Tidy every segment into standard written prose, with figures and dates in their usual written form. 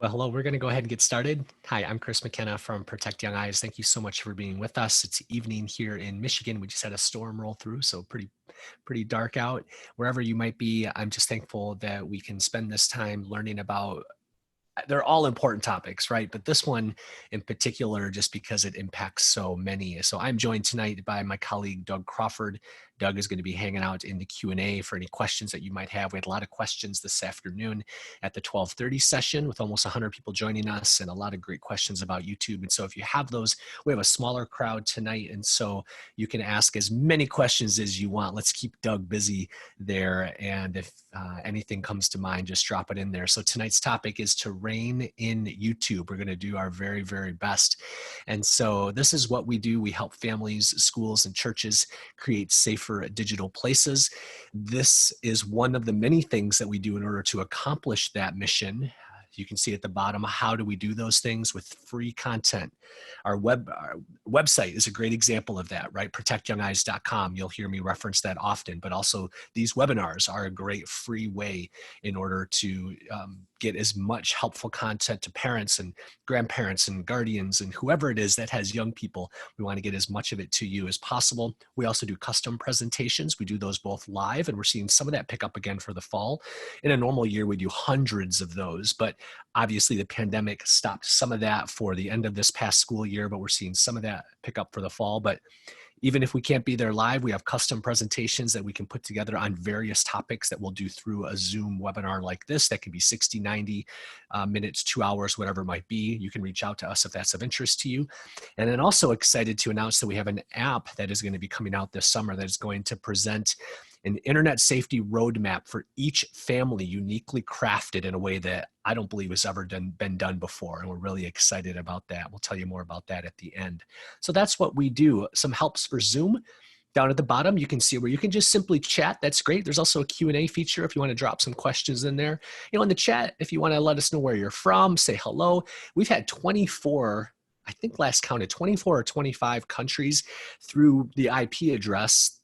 Well, hello, we're going to go ahead and get started. Hi, I'm Chris McKenna from Protect Young Eyes. Thank you so much for being with us. It's evening here in Michigan. We just had a storm roll through, so pretty dark out. Wherever you might be, I'm just thankful that we can spend this time learning about they're all important topics, right? But this one in particular, just because it impacts so many. So I'm joined tonight by my colleague, Doug Crawford. Doug is going to be hanging out in the Q&A for any questions that you might have. We had a lot of questions this afternoon at the 12:30 session with almost 100 people joining us and a lot of great questions about YouTube. And so if you have those, we have a smaller crowd tonight. And so you can ask as many questions as you want. Let's keep Doug busy there. And if anything comes to mind, just drop it in there. So tonight's topic is to rein in YouTube. We're going to do our very, very best. And so this is what we do. We help families, schools, and churches create safer digital places. This is one of the many things that we do in order to accomplish that mission. You can see at the bottom, how do we do those things? With free content. Our website is a great example of that, right? protectyoungeyes.com. You'll hear me reference that often, but also these webinars are a great free way in order to get as much helpful content to parents and grandparents and guardians and whoever it is that has young people. We want to get as much of it to you as possible. We also do custom presentations. We do those both live, and we're seeing some of that pick up again for the fall. In a normal year, we do hundreds of those, but obviously the pandemic stopped some of that for the end of this past school year, but we're seeing some of that pick up for the fall. But even if we can't be there live, we have custom presentations that we can put together on various topics that we'll do through a Zoom webinar like this. That can be 60, 90 minutes, 2 hours, whatever it might be. You can reach out to us if that's of interest to you. And then also excited to announce that we have an app that is going to be coming out this summer that is going to present an internet safety roadmap for each family, uniquely crafted in a way that I don't believe has ever been done before. And we're really excited about that. We'll tell you more about that at the end. So that's what we do. Some helps for Zoom. Down at the bottom, you can see where you can just simply chat. That's great. There's also a Q&A feature if you want to drop some questions in there. In the chat, if you want to let us know where you're from, say hello. We've had 24, I think last counted, 24 or 25 countries through the IP address.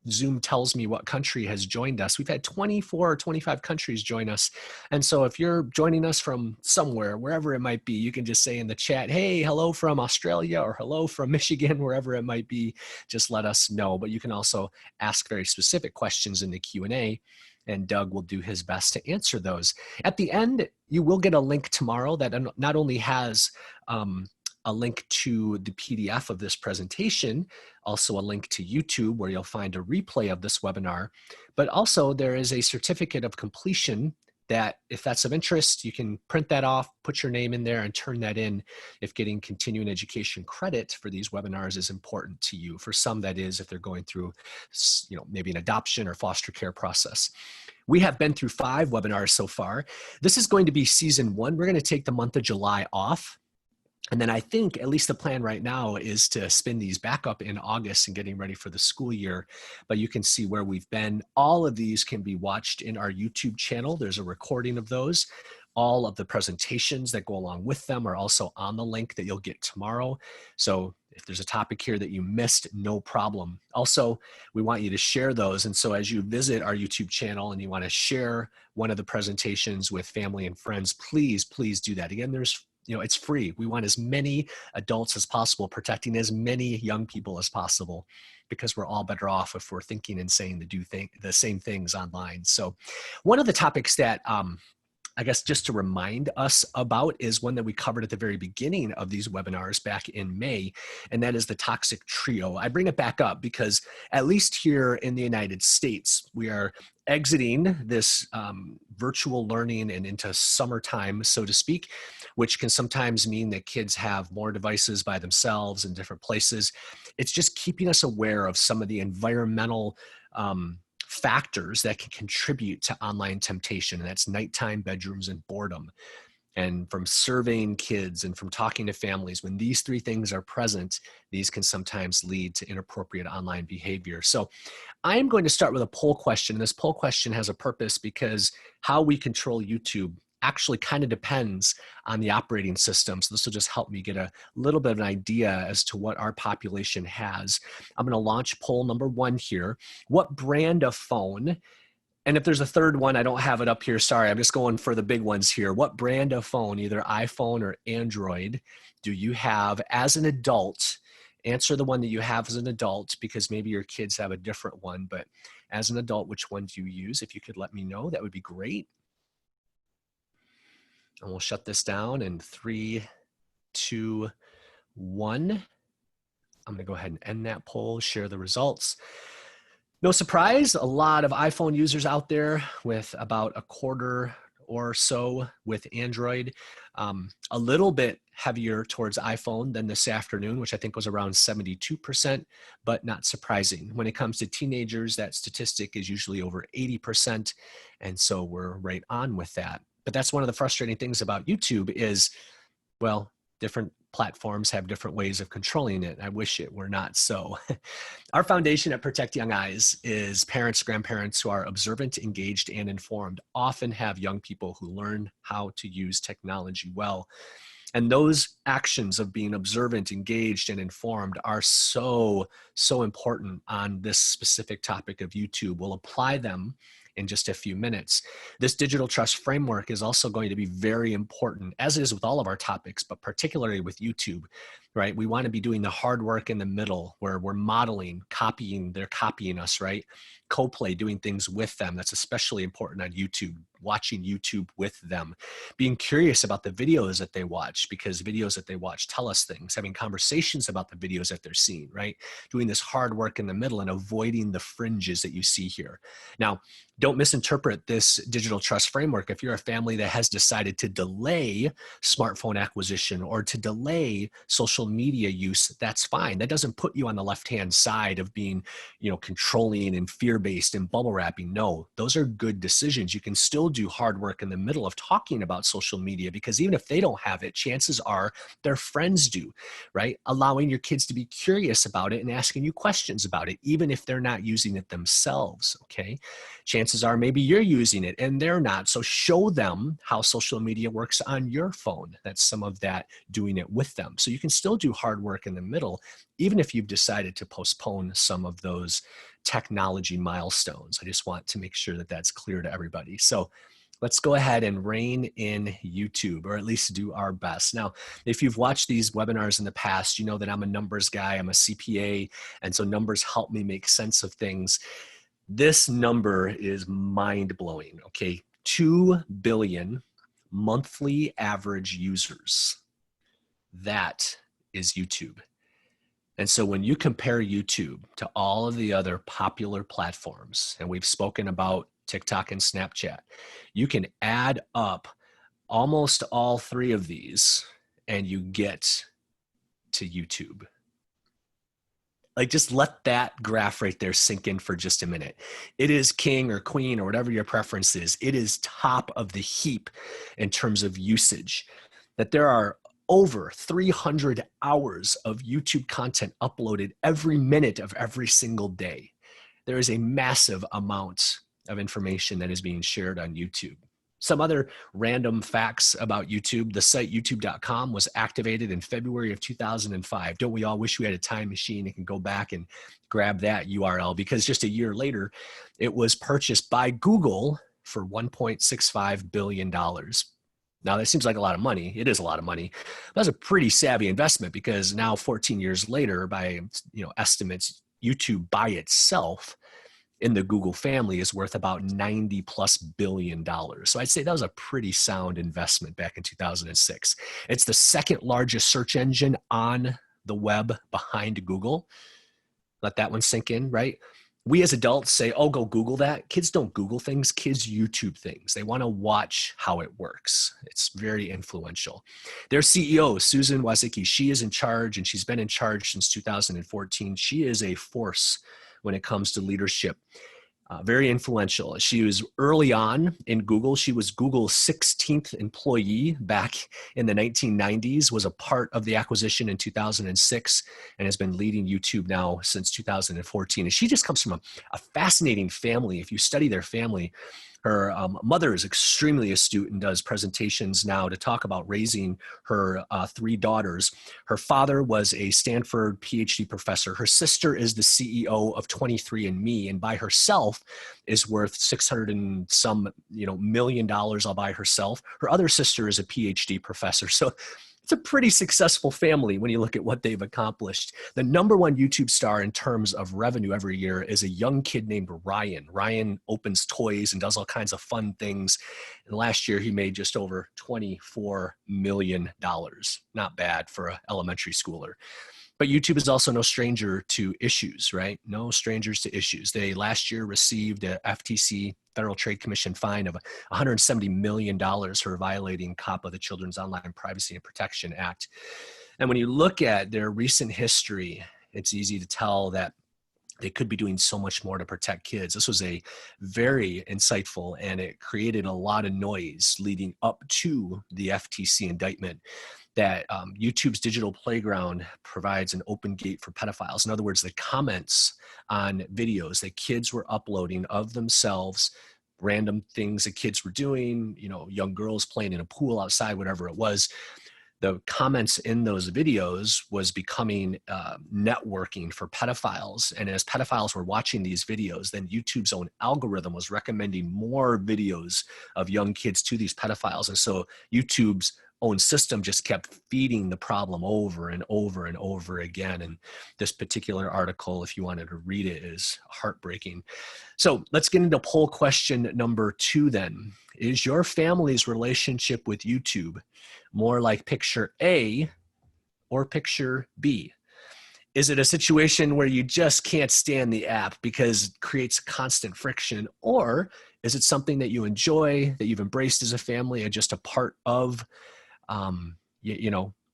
Zoom tells me what country has joined us. We've had 24 or 25 countries join us. And so if you're joining us from somewhere, wherever it might be, you can just say in the chat, hey, hello from Australia or hello from Michigan, wherever it might be. Just let us know. But you can also ask very specific questions in the Q&A, and Doug will do his best to answer those. At the end, you will get a link tomorrow that not only has a link to the PDF of this presentation, also a link to YouTube where you'll find a replay of this webinar, but also there is a certificate of completion that if that's of interest, you can print that off, put your name in there and turn that in if getting continuing education credit for these webinars is important to you. For some, that is if they're going through maybe an adoption or foster care process. We have been through 5 webinars so far. This is going to be season 1. We're going to take the month of July off. And then I think at least the plan right now is to spin these back up in August and getting ready for the school year. But you can see where we've been. All of these can be watched in our YouTube channel. There's a recording of those. All of the presentations that go along with them are also on the link that you'll get tomorrow. So if there's a topic here that you missed, no problem. Also, we want you to share those. And so as you visit our YouTube channel and you want to share one of the presentations with family and friends, please do that. Again, it's free. We want as many adults as possible, protecting as many young people as possible, because we're all better off if we're thinking and saying the same things online. So one of the topics that I guess just to remind us about is one that we covered at the very beginning of these webinars back in May, and that is the toxic trio. I bring it back up because at least here in the United States, we are exiting this virtual learning and into summertime, so to speak, which can sometimes mean that kids have more devices by themselves in different places. It's just keeping us aware of some of the environmental factors that can contribute to online temptation, and that's nighttime, bedrooms, and boredom. And from surveying kids and from talking to families, when these 3 things are present, these can sometimes lead to inappropriate online behavior. So I'm going to start with a poll question. This poll question has a purpose because how we control YouTube actually kind of depends on the operating system. So this will just help me get a little bit of an idea as to what our population has. I'm going to launch poll number 1 here. What brand of phone And if there's a third one, I don't have it up here. Sorry, I'm just going for the big ones here. What brand of phone, either iPhone or Android, do you have as an adult? Answer the one that you have as an adult, because maybe your kids have a different one, but as an adult, which one do you use? If you could let me know, that would be great. And we'll shut this down in 3, 2, 1. I'm going to go ahead and end that poll, share the results. No surprise, a lot of iPhone users out there, with about a quarter or so with Android. A little bit heavier towards iPhone than this afternoon, which I think was around 72%, but not surprising. When it comes to teenagers, that statistic is usually over 80%, and so we're right on with that. But that's one of the frustrating things about YouTube is, well, different platforms have different ways of controlling it. I wish it were not so. Our foundation at Protect Young Eyes is parents, grandparents who are observant, engaged, and informed, often have young people who learn how to use technology well. And those actions of being observant, engaged, and informed are so, so important on this specific topic of YouTube. We'll apply them in just a few minutes. This digital trust framework is also going to be very important, as it is with all of our topics, but particularly with YouTube, right? We want to be doing the hard work in the middle, where we're modeling, copying, they're copying us, right? Co-play, doing things with them. That's especially important on YouTube, watching YouTube with them, being curious about the videos that they watch, because videos that they watch tell us things, having conversations about the videos that they're seeing, right? Doing this hard work in the middle and avoiding the fringes that you see here. Now, don't misinterpret this digital trust framework. If you're a family that has decided to delay smartphone acquisition or to delay social media use, that's fine. That doesn't put you on the left-hand side of being, controlling and fear-based and bubble wrapping. No, those are good decisions. You can still do hard work in the middle of talking about social media, because even if they don't have it, chances are their friends do, right? Allowing your kids to be curious about it and asking you questions about it, even if they're not using it themselves, okay? Chances are maybe you're using it and they're not. So show them how social media works on your phone. That's some of that, doing it with them. So you can still do hard work in the middle, even if you've decided to postpone some of those technology milestones. I just want to make sure that that's clear to everybody. So let's go ahead and rein in YouTube, or at least do our best. Now, if you've watched these webinars in the past, you know that I'm a numbers guy, I'm a CPA, and so numbers help me make sense of things. This number is mind-blowing, okay? 2 billion monthly average users. That is YouTube. And so when you compare YouTube to all of the other popular platforms, and we've spoken about TikTok and Snapchat, you can add up almost all 3 of these and you get to YouTube. Like, just let that graph right there sink in for just a minute. It is king or queen or whatever your preference is. It is top of the heap in terms of usage. That there are over 300 hours of YouTube content uploaded every minute of every single day. There is a massive amount of information that is being shared on YouTube. Some other random facts about YouTube: the site youtube.com was activated in February of 2005. Don't we all wish we had a time machine and can go back and grab that URL? Because just a year later, it was purchased by Google for $1.65 billion. Now, that seems like a lot of money. It is a lot of money. That's a pretty savvy investment, because now 14 years later, by estimates, YouTube by itself in the Google family is worth about $90+ billion. So I'd say that was a pretty sound investment back in 2006. It's the second largest search engine on the web behind Google. Let that one sink in, right? We as adults say, oh, go Google that. Kids don't Google things. Kids YouTube things. They want to watch how it works. It's very influential. Their CEO, Susan Woznicki, she is in charge, and she's been in charge since 2014. She is a force when it comes to leadership. Very influential. She was early on in Google. She was Google's 16th employee back in the 1990s, was a part of the acquisition in 2006, and has been leading YouTube now since 2014. And she just comes from a fascinating family. If you study their family, Her mother is extremely astute and does presentations now to talk about raising her 3 daughters. Her father was a Stanford PhD professor. Her sister is the CEO of 23andMe, and by herself is worth 600 and some million dollars all by herself. Her other sister is a PhD professor. So it's a pretty successful family when you look at what they've accomplished. The #1 YouTube star in terms of revenue every year is a young kid named Ryan. Ryan opens toys and does all kinds of fun things. And last year he made just over $24 million. Not bad for an elementary schooler. But YouTube is also no stranger to issues, right? No strangers to issues. They last year received a FTC, Federal Trade Commission fine of $170 million for violating COPPA, the Children's Online Privacy and Protection Act. And when you look at their recent history, it's easy to tell that they could be doing so much more to protect kids. This was a very insightful, and it created a lot of noise leading up to the FTC indictment, that YouTube's digital playground provides an open gate for pedophiles. In other words, the comments on videos that kids were uploading of themselves, random things that kids were doing, young girls playing in a pool outside, whatever it was, the comments in those videos was becoming networking for pedophiles. And as pedophiles were watching these videos, then YouTube's own algorithm was recommending more videos of young kids to these pedophiles. And so YouTube's own system just kept feeding the problem over and over and over again. And this particular article, if you wanted to read it, is heartbreaking. So let's get into poll question number 2 then. Is your family's relationship with YouTube more like picture A or picture B? Is it a situation where you just can't stand the app because it creates constant friction? Or is it something that you enjoy, that you've embraced as a family, and just a part of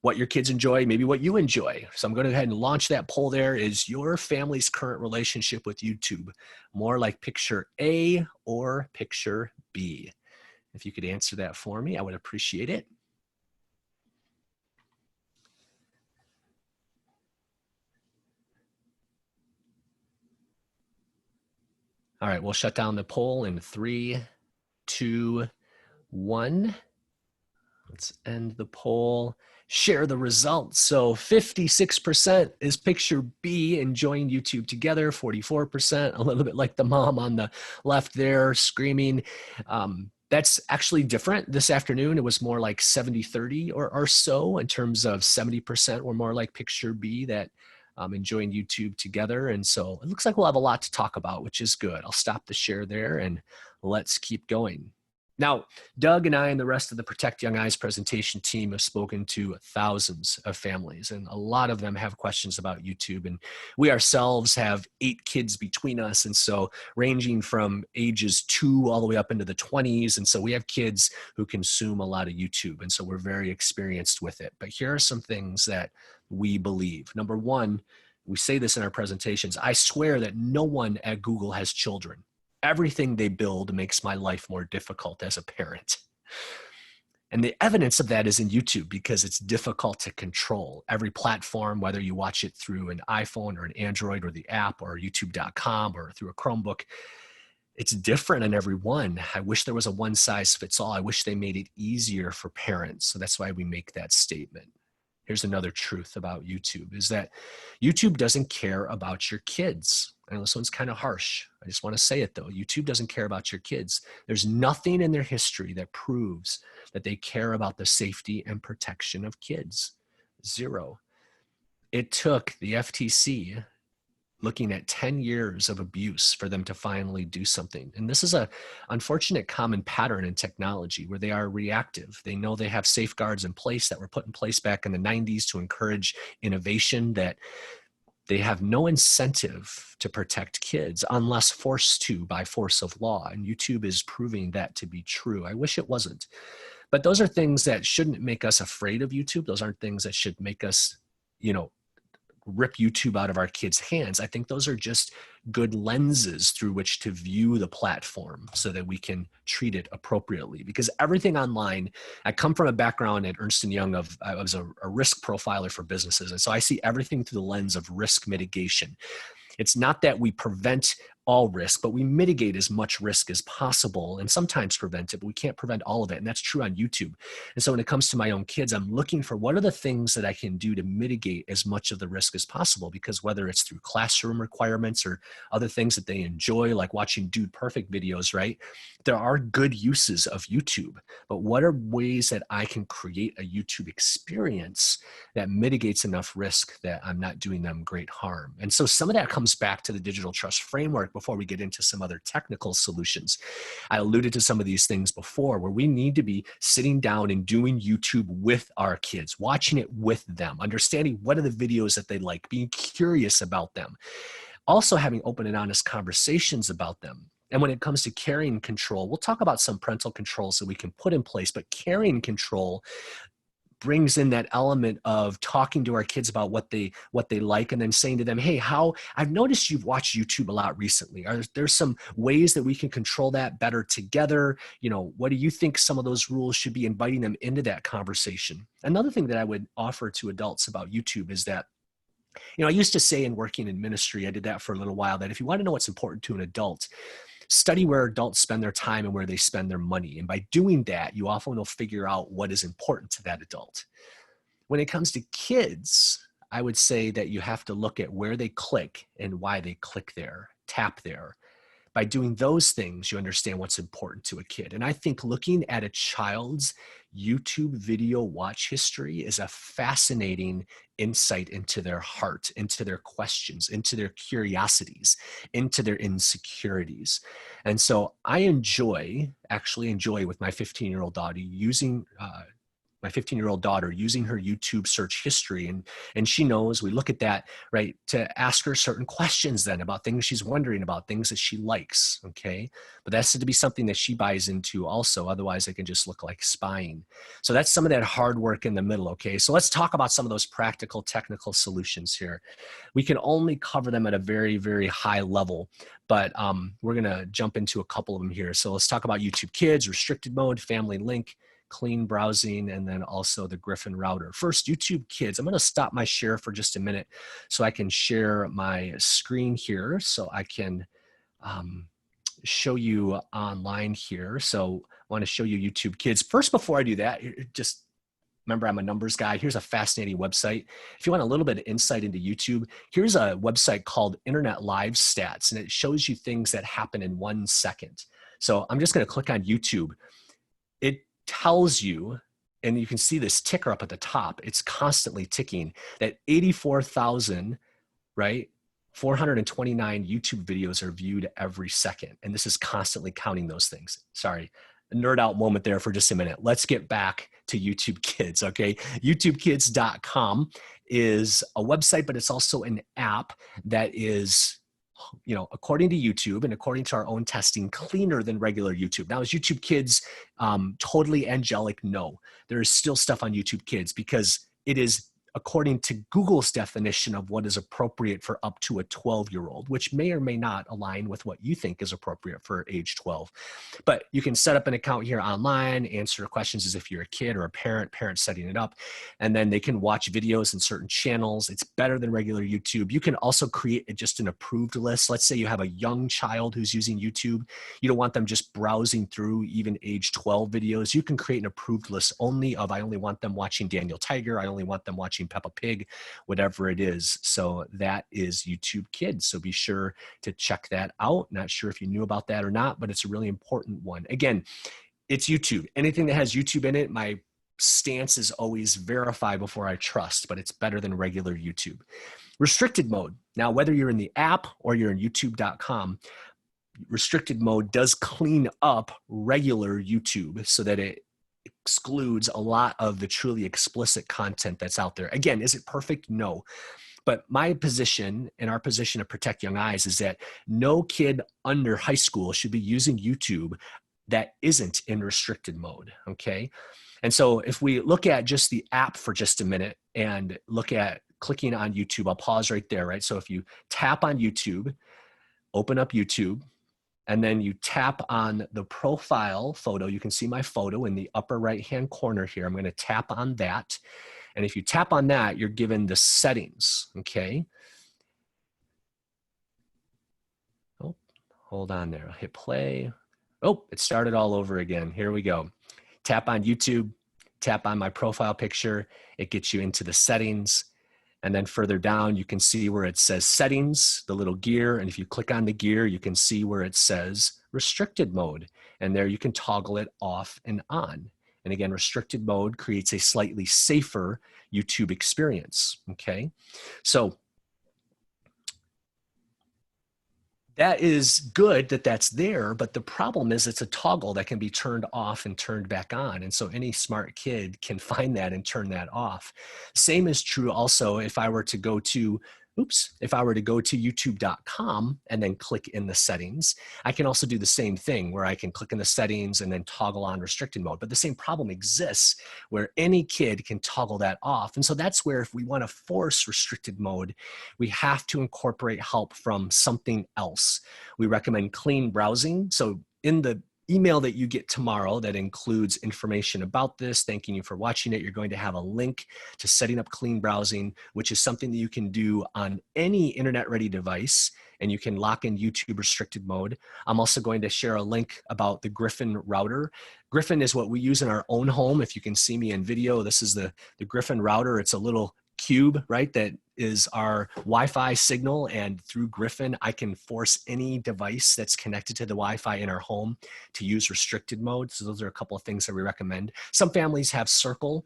what your kids enjoy, maybe what you enjoy? So I'm going to go ahead and launch that poll there. Is your family's current relationship with YouTube more like picture A or picture B? If you could answer that for me, I would appreciate it. All right, we'll shut down the poll in 3, 2, 1. Let's end the poll. Share the results. So 56% is picture B, enjoying YouTube together. 44%, a little bit like the mom on the left there screaming. That's actually different this afternoon. It was more like 70-30 or so, in terms of 70% were more like picture B, that enjoying YouTube together. And so it looks like we'll have a lot to talk about, which is good. I'll stop the share there and let's keep going. Now, Doug and I and the rest of the Protect Young Eyes presentation team have spoken to thousands of families, and a lot of them have questions about YouTube. And we ourselves have 8 kids between us, and so ranging from ages 2 all the way up into the 20s. And so we have kids who consume a lot of YouTube, and so we're very experienced with it. But here are some things that we believe. Number 1, we say this in our presentations: I swear that no one at Google has children. Everything they build makes my life more difficult as a parent. And the evidence of that is in YouTube, because it's difficult to control. Every platform, whether you watch it through an iPhone or an Android or the app or youtube.com or through a Chromebook, it's different on every one. I wish there was a one size fits all. I wish they made it easier for parents. So that's why we make that statement. Here's another truth about YouTube, is that YouTube doesn't care about your kids. I know this one's kind of harsh. I just want to say it though. YouTube doesn't care about your kids. There's nothing in their history that proves that they care about the safety and protection of kids. 0. It took the FTC looking at 10 years of abuse for them to finally do something. And this is an unfortunate common pattern in technology, where they are reactive. They know they have safeguards in place that were put in place back in the 90s to encourage innovation, that they have no incentive to protect kids unless forced to by force of law. And YouTube is proving that to be true. I wish it wasn't. But those are things that shouldn't make us afraid of YouTube. Those aren't things that should make us, rip YouTube out of our kids' hands. I think those are just good lenses through which to view the platform so that we can treat it appropriately. Because everything online, I come from a background at Ernst & Young I was a risk profiler for businesses. And so I see everything through the lens of risk mitigation. It's not that we prevent all risk, but we mitigate as much risk as possible and sometimes prevent it, but we can't prevent all of it. And that's true on YouTube. And so when it comes to my own kids, I'm looking for what are the things that I can do to mitigate as much of the risk as possible, because whether it's through classroom requirements or other things that they enjoy, like watching Dude Perfect videos, right? There are good uses of YouTube, but what are ways that I can create a YouTube experience that mitigates enough risk that I'm not doing them great harm? And so some of that comes back to the digital trust framework before we get into some other technical solutions. I alluded to some of these things before, where we need to be sitting down and doing YouTube with our kids, watching it with them, understanding what are the videos that they like, being curious about them, also having open and honest conversations about them. And when it comes to carrying control, we'll talk about some parental controls that we can put in place, but carrying control brings in that element of talking to our kids about what they like, and then saying to them, hey, I've noticed you've watched YouTube a lot recently. Are there some ways that we can control that better together? You know, what do you think some of those rules should be? Inviting them into that conversation. Another thing that I would offer to adults about YouTube is that, I used to say in working in ministry, I did that for a little while, that if you want to know what's important to an adult, study where adults spend their time and where they spend their money. And by doing that, you often will figure out what is important to that adult. When it comes to kids, I would say that you have to look at where they click and why they click there, tap there. By doing those things, you understand what's important to a kid. And I think looking at a child's YouTube video watch history is a fascinating insight into their heart, into their questions, into their curiosities, into their insecurities. And so I actually enjoy with my 15-year-old daughter using her YouTube search history. And she knows, we look at that, right, to ask her certain questions then about things she's wondering about, things that she likes, okay? But that's to be something that she buys into also, otherwise it can just look like spying. So that's some of that hard work in the middle, okay? So let's talk about some of those practical, technical solutions here. We can only cover them at a very, very high level, but we're gonna jump into a couple of them here. So let's talk about YouTube Kids, restricted mode, family link, clean browsing, and then also the Griffin router. First, YouTube Kids. I'm going to stop my share for just a minute so I can share my screen here so I can show you online here. So I want to show you YouTube Kids. First, before I do that, just remember I'm a numbers guy. Here's a fascinating website. If you want a little bit of insight into YouTube, here's a website called Internet Live Stats, and it shows you things that happen in 1 second. So I'm just going to click on YouTube. It tells you, and you can see this ticker up at the top, it's constantly ticking, that 84,000, right, 429 YouTube videos are viewed every second. And this is constantly counting those things. Sorry, a nerd out moment there for just a minute. Let's get back to YouTube Kids, okay? YouTubekids.com is a website, but it's also an app that is, according to YouTube and according to our own testing, cleaner than regular YouTube. Now, is YouTube Kids totally angelic? No, there is still stuff on YouTube Kids because it is according to Google's definition of what is appropriate for up to a 12-year-old, which may or may not align with what you think is appropriate for age 12. But you can set up an account here online, answer questions as if you're a kid or a parent setting it up, and then they can watch videos in certain channels. It's better than regular YouTube. You can also create just an approved list. Let's say you have a young child who's using YouTube. You don't want them just browsing through even age 12 videos. You can create an approved list only of, I only want them watching Daniel Tiger. I only want them watching Peppa Pig, whatever it is. So that is YouTube Kids. So be sure to check that out. Not sure if you knew about that or not, but it's a really important one. Again, it's YouTube. Anything that has YouTube in it, my stance is always verify before I trust, but it's better than regular YouTube. Restricted mode. Now, whether you're in the app or you're in youtube.com, restricted mode does clean up regular YouTube so that it excludes a lot of the truly explicit content that's out there. Again, is it perfect? No. But my position and our position at Protect Young Eyes is that no kid under high school should be using YouTube that isn't in restricted mode, okay? And so if we look at just the app for just a minute and look at clicking on YouTube, I'll pause right there, right? So if you tap on YouTube, open up YouTube, and then you tap on the profile photo. You can see my photo in the upper right-hand corner here. I'm going to tap on that. And if you tap on that, you're given the settings, okay? Oh, Hold on there. I'll hit play. Oh, it started all over again. Here we go. Tap on YouTube, tap on my profile picture. It gets you into the settings. And then further down, you can see where it says settings, the little gear. And if you click on the gear, you can see where it says restricted mode. And there you can toggle it off and on. And again, restricted mode creates a slightly safer YouTube experience, okay? So that is good that that's there, but the problem is it's a toggle that can be turned off and turned back on. And so any smart kid can find that and turn that off. Same is true also if I were to go to youtube.com and then click in the settings, I can also do the same thing where I can click in the settings and then toggle on restricted mode. But the same problem exists where any kid can toggle that off. And so that's where if we want to force restricted mode, we have to incorporate help from something else. We recommend clean browsing. So in the email that you get tomorrow that includes information about this, thanking you for watching it, you're going to have a link to setting up clean browsing, which is something that you can do on any internet-ready device, and you can lock in YouTube restricted mode. I'm also going to share a link about the Griffin router. Griffin is what we use in our own home. If you can see me in video, this is the Griffin router. It's a little cube, right, that is our Wi-Fi signal, and through Griffin, I can force any device that's connected to the Wi-Fi in our home to use restricted mode. So those are a couple of things that we recommend. Some families have Circle.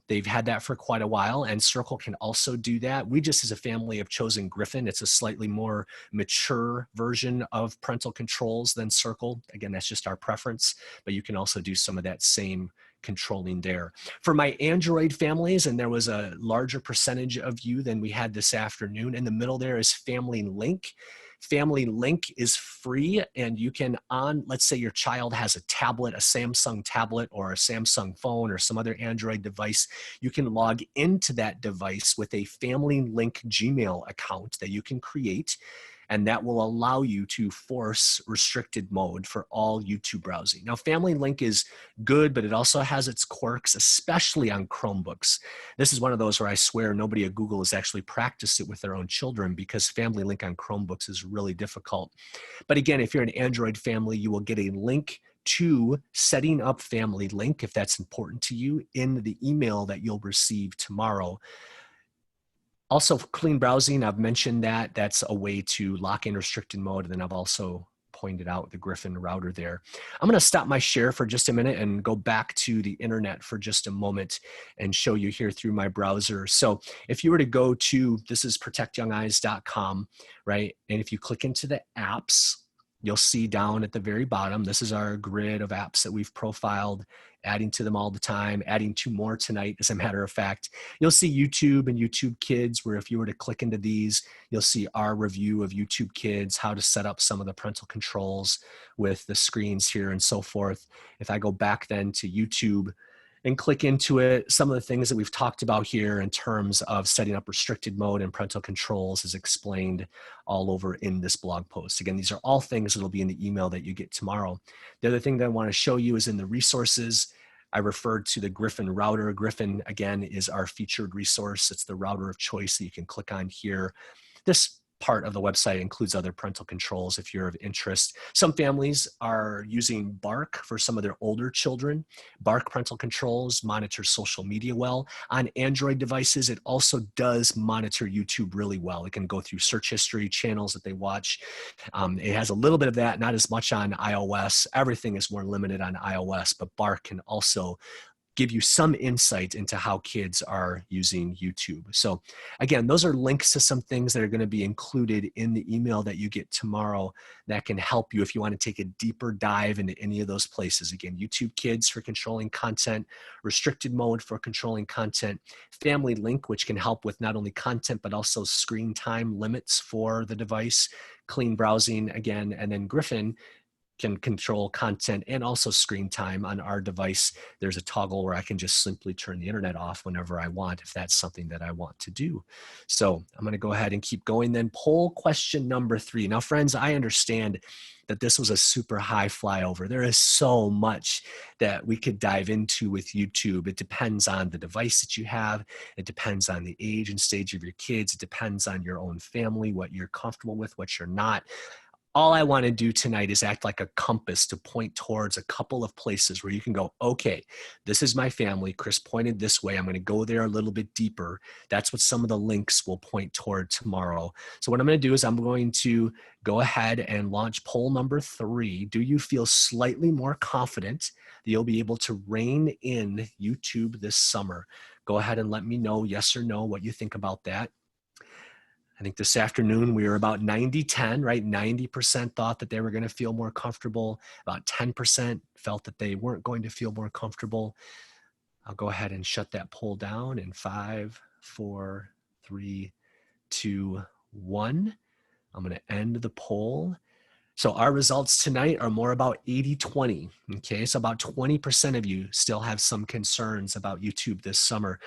They've had that for quite a while, and Circle can also do that. We just as a family have chosen Griffin. It's a slightly more mature version of parental controls than Circle. Again, that's just our preference, but you can also do some of that same controlling there. For my Android families, and there was a larger percentage of you than we had this afternoon, in the middle there is Family Link. Family Link is free, and you can let's say your child has a tablet, a Samsung tablet or a Samsung phone or some other Android device, you can log into that device with a Family Link Gmail account that you can create, and that will allow you to force restricted mode for all YouTube browsing. Now, Family Link is good, but it also has its quirks, especially on Chromebooks. This is one of those where I swear nobody at Google has actually practiced it with their own children, because Family Link on Chromebooks is really difficult. But again, if you're an Android family, you will get a link to setting up Family Link, if that's important to you, in the email that you'll receive tomorrow. Also, clean browsing, I've mentioned that. That's a way to lock in restricted mode. And then I've also pointed out the Griffin router there. I'm going to stop my share for just a minute and go back to the internet for just a moment and show you here through my browser. So if you were to go to, this is protectyoungeyes.com, right? And if you click into the apps, you'll see down at the very bottom, this is our grid of apps that we've profiled, adding to them all the time, adding 2 more tonight, as a matter of fact. You'll see YouTube and YouTube Kids, where if you were to click into these, you'll see our review of YouTube Kids, how to set up some of the parental controls with the screens here and so forth. If I go back then to YouTube and click into it, some of the things that we've talked about here in terms of setting up restricted mode and parental controls is explained all over in this blog post. Again, these are all things that will be in the email that you get tomorrow. The other thing that I want to show you is in the resources. I referred to the Griffin router. Griffin, again, is our featured resource. It's the router of choice that you can click on here. This part of the website includes other parental controls if you're of interest. Some families are using Bark for some of their older children. Bark parental controls monitors social media well. On Android devices, it also does monitor YouTube really well. It can go through search history, channels that they watch. It has a little bit of that, not as much on iOS. Everything is more limited on iOS, but Bark can also give you some insight into how kids are using YouTube. So again, those are links to some things that are going to be included in the email that you get tomorrow that can help you if you want to take a deeper dive into any of those places. Again, YouTube Kids for controlling content, restricted mode for controlling content, Family Link, which can help with not only content, but also screen time limits for the device, clean browsing again, and then Griffin can control content and also screen time on our device. There's a toggle where I can just simply turn the internet off whenever I want, if that's something that I want to do. So I'm going to go ahead and keep going then. Poll question number 3. Now, friends, I understand that this was a super high flyover. There is so much that we could dive into with YouTube. It depends on the device that you have. It depends on the age and stage of your kids. It depends on your own family, what you're comfortable with, what you're not. all I want to do tonight is act like a compass to point towards a couple of places where you can go, okay, this is my family. Chris pointed this way. I'm going to go there a little bit deeper. That's what some of the links will point toward tomorrow. So what I'm going to do is I'm going to go ahead and launch poll number 3. Do you feel slightly more confident that you'll be able to rein in YouTube this summer? Go ahead and let me know, yes or no, what you think about that. I think this afternoon we were about 90-10, right? 90% thought that they were going to feel more comfortable. About 10% felt that they weren't going to feel more comfortable. I'll go ahead and shut that poll down in 5, 4, 3, 2, 1. I'm going to end the poll. So our results tonight are more about 80-20. Okay, so about 20% of you still have some concerns about YouTube this summer.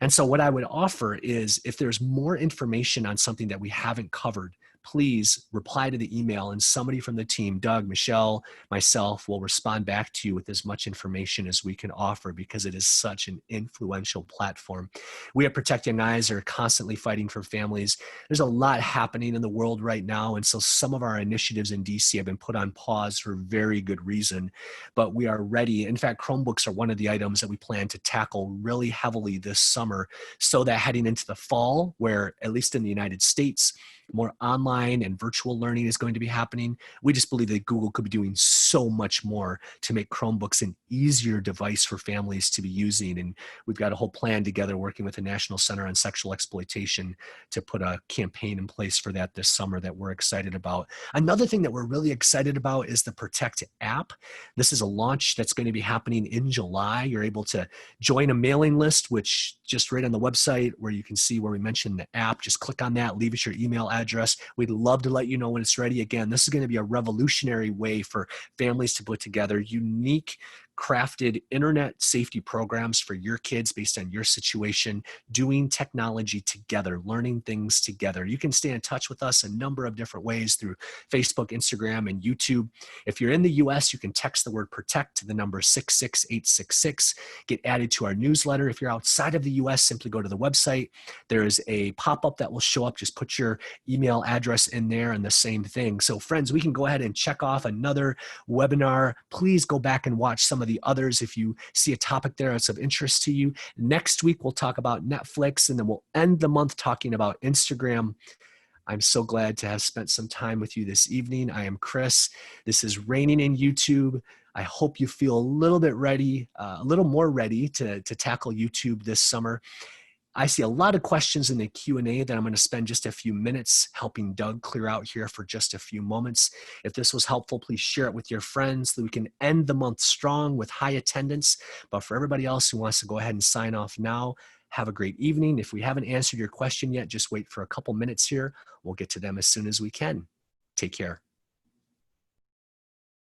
And so what I would offer is if there's more information on something that we haven't covered, please reply to the email and somebody from the team, Doug, Michelle, myself, will respond back to you with as much information as we can offer because it is such an influential platform. We at Protect Young Eyes are constantly fighting for families. There's a lot happening in the world right now. And so some of our initiatives in DC have been put on pause for very good reason, but we are ready. In fact, Chromebooks are one of the items that we plan to tackle really heavily this summer so that heading into the fall, where at least in the United States, more online and virtual learning is going to be happening. We just believe that Google could be doing so much more to make Chromebooks an easier device for families to be using. And we've got a whole plan together working with the National Center on Sexual Exploitation to put a campaign in place for that this summer that we're excited about. Another thing that we're really excited about is the Protect app. This is a launch that's going to be happening in July. You're able to join a mailing list, which just right on the website where you can see where we mentioned the app, just click on that, leave us your email address. We'd love to let you know when it's ready. Again, this is going to be a revolutionary way for families to put together unique crafted internet safety programs for your kids based on your situation, doing technology together, learning things together. You can stay in touch with us a number of different ways through Facebook, Instagram, and YouTube. If you're in the US, you can text the word protect to the number 66866, get added to our newsletter. If you're outside of the US, simply go to the website. There is a pop-up that will show up. Just put your email address in there and the same thing. So friends, we can go ahead and check off another webinar. Please go back and watch some of the others if you see a topic there that's of interest to you. Next week, we'll talk about Netflix, and then we'll end the month talking about Instagram. I'm so glad to have spent some time with you this evening. I am Chris. This is Reining in YouTube. I hope you feel a little bit ready, a little more ready to tackle YouTube this summer. I see a lot of questions in the Q&A that I'm going to spend just a few minutes helping Doug clear out here for just a few moments. If this was helpful, please share it with your friends so that we can end the month strong with high attendance. But for everybody else who wants to go ahead and sign off now, have a great evening. If we haven't answered your question yet, just wait for a couple minutes here. We'll get to them as soon as we can. Take care.